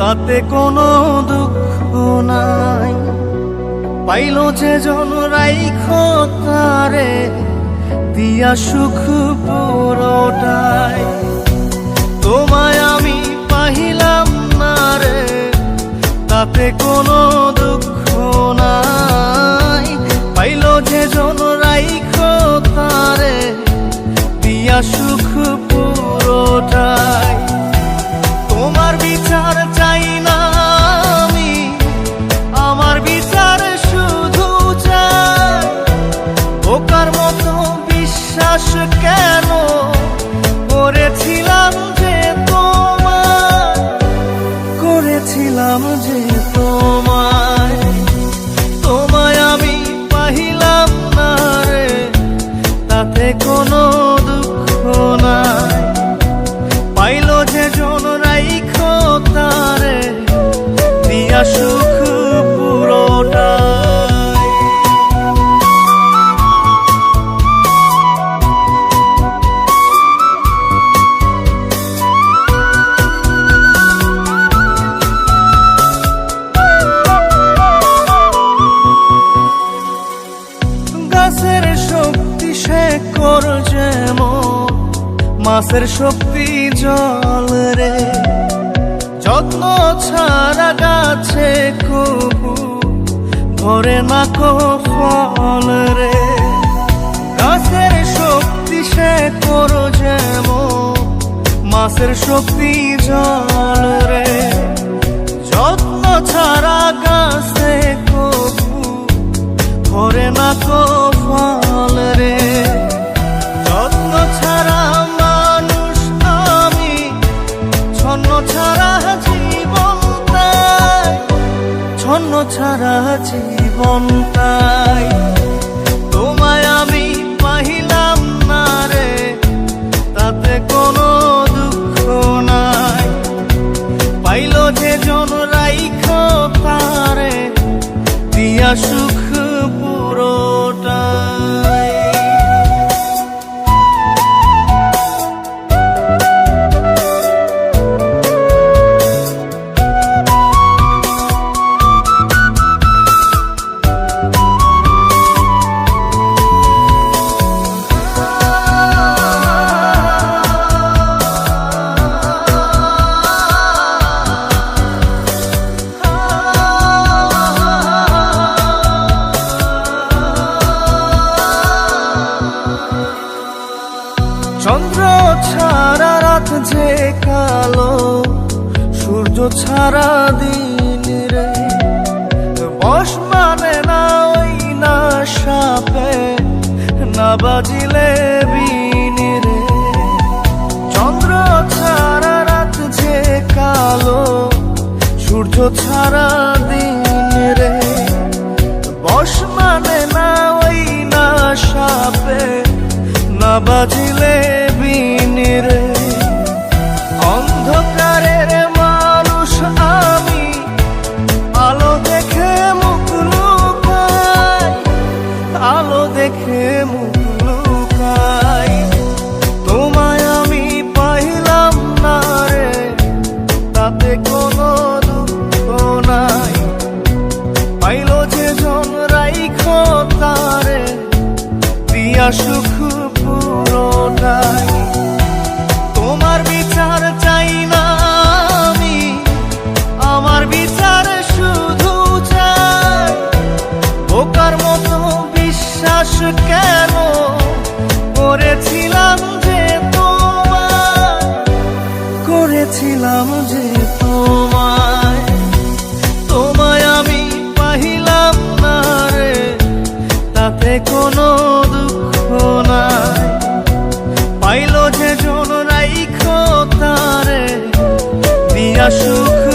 তাতে কোনো দুঃখ নাই। পাইল যে জন রাইখো তারে দিয়া সুখ পুরোটাই। তোমায় আমি পাহিলাম না রে, তাতে কোনো দুঃখ নাই। পাইল যে জন রাইখো তারে দিয়া সুখ পুরোটাই। তোমার বিচার চাই না আমি, আমার বিচার শুধু চাই। বোকার মতো বিশ্বাস কেন করেছিলাম যে তোমায়, করেছিলাম যে তোমায়। তোমায় আমি পাহিলাম না রে, তাতে কোনো দুঃখ নাই। পাইল যে জন রাইখো তারে দিয়া সুখ পুরোটাই। গাছের শক্তি শেকর যেমন, মাছের শক্তি জল রে। যত্ন ছাড়া গাছে কবু ধরে না কো ফল রে। গাছের শক্তি শেকর যেমন, মাছের শক্তি জল রে। যত্ন ছাড়া গাছে কবু ধরে না কো ফল রে। যত্ন ছাড়া মানুষ আমি, ছন্ন ছাড়া জীবন তাই, ছন্ন ছাড়া জীবন তাই। তোমায় আমি পাহিলাম না রে, তাতে কোনো দুঃখ নাই। পাইল যে জন রাইখো তারে দিয়া সুখ পুরোটাই। চন্দ্র ছাড়া রাত যে কালো, সূর্য ছাড়া দিন রে। বশ মানে না ওই না সাপে, না বাজিলে বিন রে। চন্দ্র ছাড়া রাত যে কালো, সূর্য ছাড়া দিন রে। বশ মানে না ওই না সাপে, না বাজিলে বিন রে। অন্ধকারের মানুষ আমি, আলো দেখে মুখ লুকাই, আলো দেখে মুখ লুকাই। তোমায় আমি পাইলাম না রে, তাতে কোনো দুঃখ নাই। পাইল যে জন রাইখো তারে দিয়া সুখ পুরোটাই। তোমার বিচার চাই না আমি, আমার বিচার শুধু চাই। বোকার মতো বিশ্বাস কেন করেছিলাম যে তোমায়, করেছিলাম যে তোমায়। তোমায় আমি পাহিলাম না রে, তাতে কোনো দুঃখ নাই। পাইল যে জন রাইখো তারে দিয়া সুখ